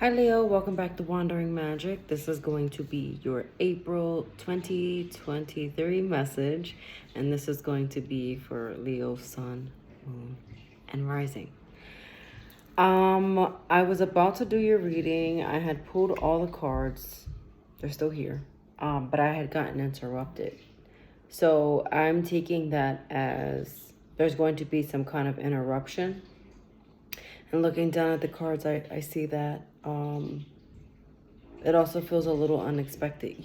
Hi Leo, welcome back to Wandering Magic. This is going to be your April 2023 message, and this is going to be for Leo, Sun, Moon, and Rising. I was about to do your reading. I had pulled all the cards. They're still here. But I had gotten interrupted. So I'm taking that as there's going to be some kind of interruption. And looking down at the cards, I see that it also feels a little unexpected.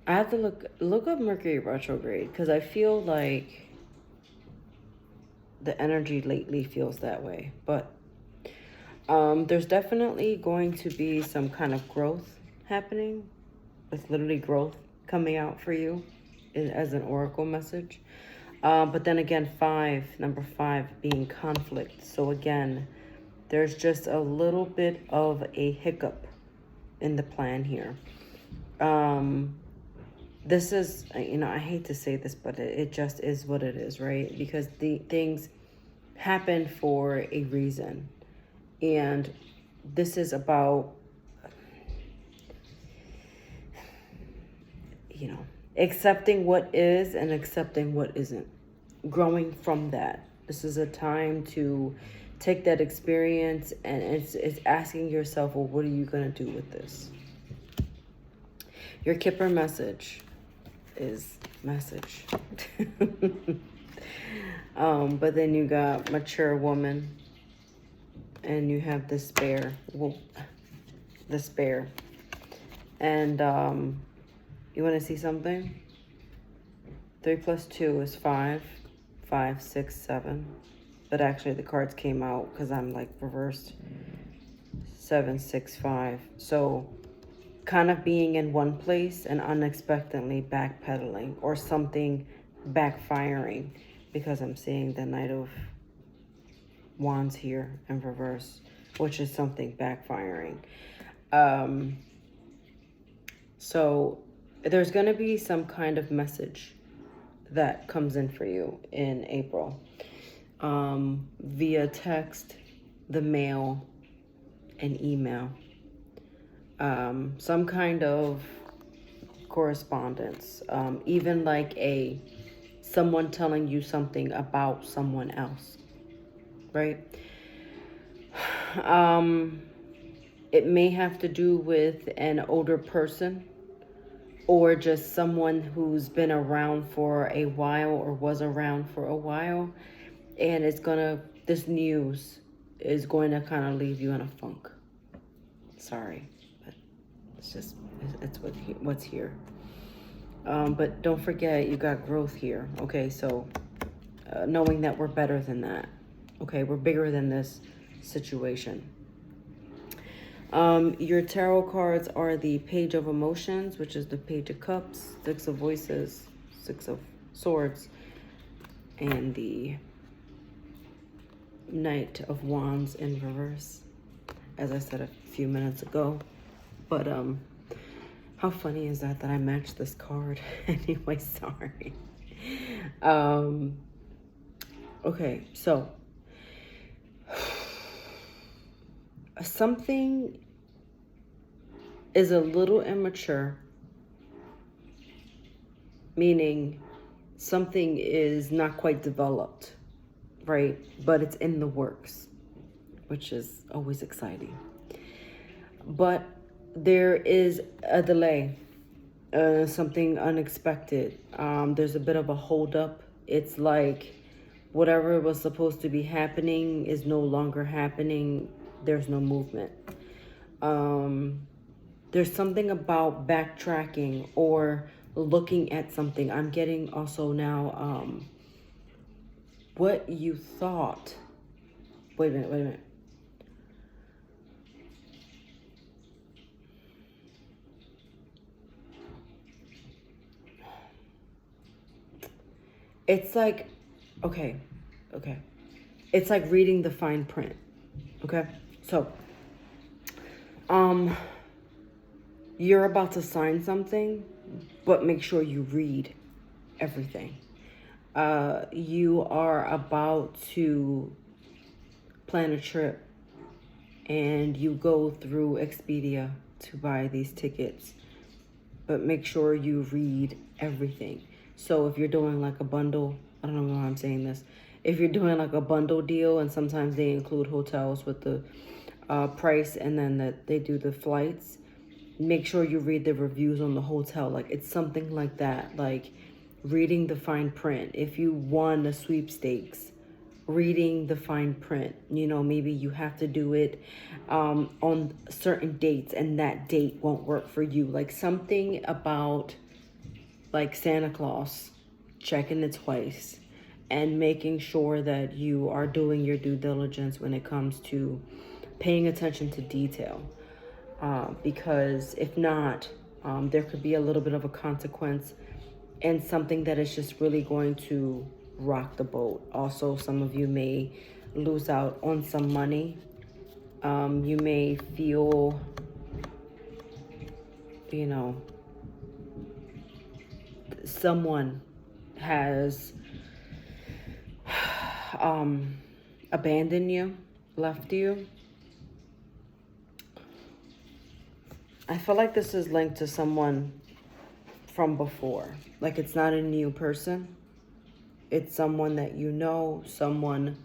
I have to look up Mercury retrograde because I feel like the energy lately feels that way. But there's definitely going to be some kind of growth happening. It's literally growth coming out for you as an oracle message. But then again, number five being conflict. So again, there's just a little bit of a hiccup in the plan here. This is, I hate to say this, but it just is what it is, right? Because the things happen for a reason. And this is about, accepting what is and accepting what isn't. Growing from that. This is a time to take that experience and it's asking yourself, well, what are you going to do with this? Your Kipper message is message. But then you got mature woman and you have despair. Well, despair. And you want to see something? 3 plus 2 is 5. 5, 6, 7. But actually the cards came out because I'm like reversed. 7, 6, 5. So kind of being in one place and unexpectedly backpedaling or something backfiring, because I'm seeing the Knight of Wands here in reverse, which is something backfiring. So there's going to be some kind of message that comes in for you in April, via text, the mail, and email. Some kind of correspondence, even like someone telling you something about someone else, right? It may have to do with an older person or just someone who's been around for a while or was around for a while, and this news is going to kind of leave you in a funk. Sorry, but it's what's here. But don't forget, you got growth here. Okay, so knowing that we're better than that. Okay, we're bigger than this situation. Your tarot cards are the Page of Emotions, which is the Page of Cups, Six of Voices, Six of Swords, and the Knight of Wands in reverse, as I said a few minutes ago. But how funny is that I matched this card? Anyway, sorry. Okay, so something is a little immature, meaning something is not quite developed, right? But it's in the works, which is always exciting. But there is a delay, something unexpected. There's a bit of a holdup. It's like whatever was supposed to be happening is no longer happening. There's no movement. There's something about backtracking or looking at something. I'm getting also now what you thought. Wait a minute. It's like, okay. It's like reading the fine print. Okay, so you're about to sign something, but make sure you read everything. You are about to plan a trip and you go through Expedia to buy these tickets, but make sure you read everything. So if you're doing like a bundle, I don't know why I'm saying this. If you're doing like a bundle deal, and sometimes they include hotels with the price, and then that they do the flights, make sure you read the reviews on the hotel. Like it's something like that, like reading the fine print. If you won a sweepstakes, reading the fine print. You know, maybe you have to do it on certain dates, and that date won't work for you. Like something about like Santa Claus, checking it twice and making sure that you are doing your due diligence when it comes to paying attention to detail. Because if not, there could be a little bit of a consequence and something that is just really going to rock the boat. Also, some of you may lose out on some money. You may feel, you know, someone has abandoned you, left you. I feel like this is linked to someone from before. Like it's not a new person. It's someone that you know, someone,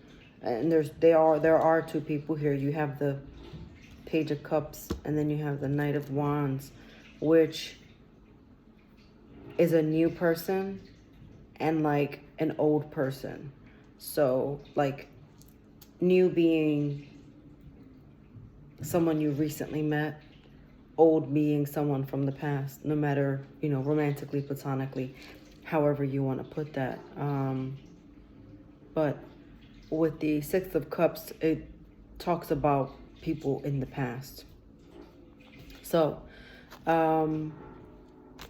and there are two people here. You have the Page of Cups, and then you have the Knight of Wands, which is a new person and like an old person. So like new being someone you recently met, old being someone from the past, no matter, you know, romantically, platonically, however you want to put that. But with the Six of Cups, it talks about people in the past. So,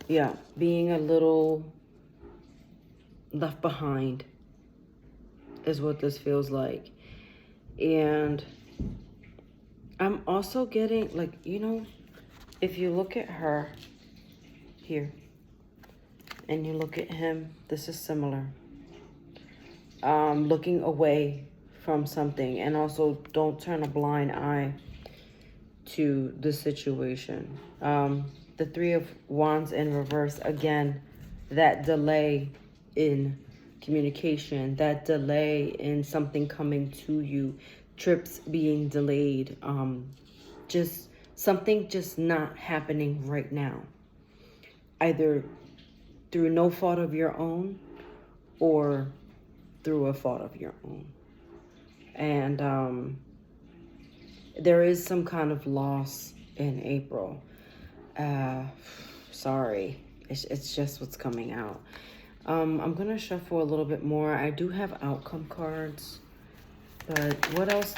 yeah, being a little left behind is what this feels like. And I'm also getting, like, you know, if you look at her here and you look at him, this is similar. Looking away from something, and also don't turn a blind eye to the situation. The Three of Wands in reverse, again, that delay in communication, that delay in something coming to you, trips being delayed, just something just not happening right now, either through no fault of your own or through a fault of your own. And there is some kind of loss in April. Sorry, it's just what's coming out. I'm gonna shuffle a little bit more. I do have outcome cards, but what else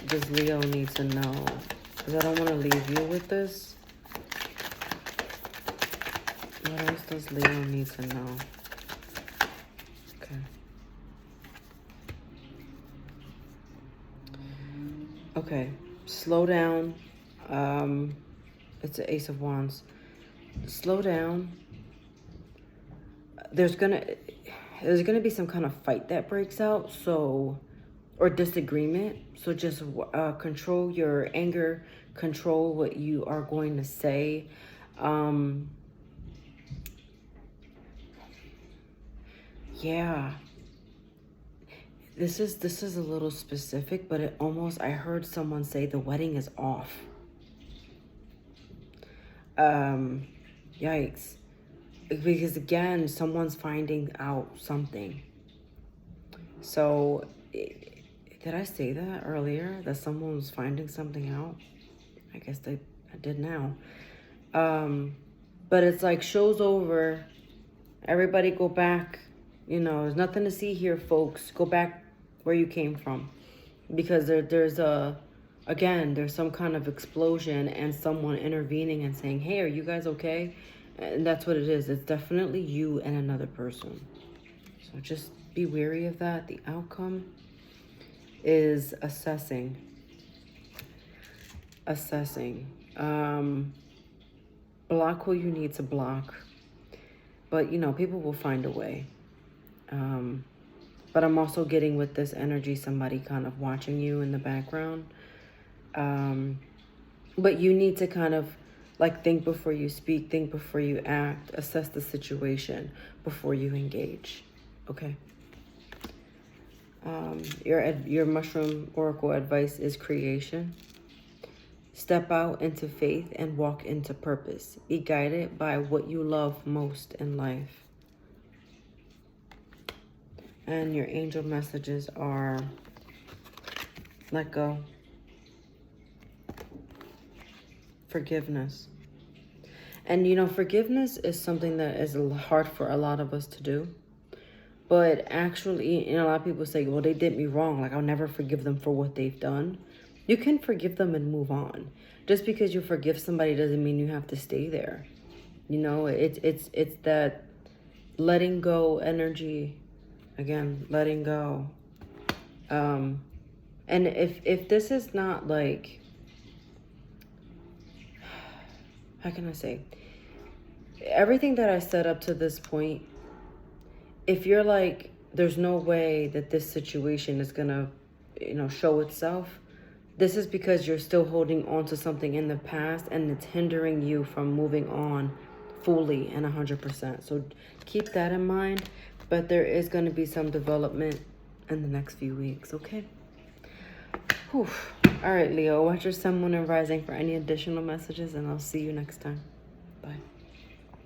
does Leo need to know? Because I don't want to leave you with this. What else does Leo need to know? Okay. Okay, slow down. It's the Ace of Wands. Slow down. There's gonna be some kind of fight that breaks out, so, or disagreement. So just control your anger, control what you are going to say. Yeah. This is a little specific, but it almost, I heard someone say the wedding is off. Yikes. Because again, someone's finding out something. So, did I say that earlier? That someone was finding something out? I guess I did now. But it's like, show's over. Everybody go back. You know, there's nothing to see here, folks. Go back where you came from. Because there's some kind of explosion and someone intervening and saying, hey, are you guys okay? And that's what it is. It's definitely you and another person. So just be wary of that. The outcome is assessing. Block who you need to block. But, you know, people will find a way. But I'm also getting with this energy, somebody kind of watching you in the background. But you need to kind of like think before you speak, think before you act, assess the situation before you engage. Okay. Your mushroom oracle advice is creation. Step out into faith and walk into purpose. Be guided by what you love most in life. And your angel messages are let go, forgiveness. And you know, forgiveness is something that is hard for a lot of us to do. But actually, you know, a lot of people say, well, they did me wrong. Like, I'll never forgive them for what they've done. You can forgive them and move on. Just because you forgive somebody doesn't mean you have to stay there. You know, it's that letting go energy. Again, letting go. And if this is not like, how can I say? Everything that I said up to this point, if you're like, there's no way that this situation is gonna, you know, show itself, this is because you're still holding on to something in the past and it's hindering you from moving on fully and 100%. So keep that in mind. But there is going to be some development in the next few weeks, okay? Whew. All right, Leo, watch your sun, moon, and rising for any additional messages, and I'll see you next time. Bye.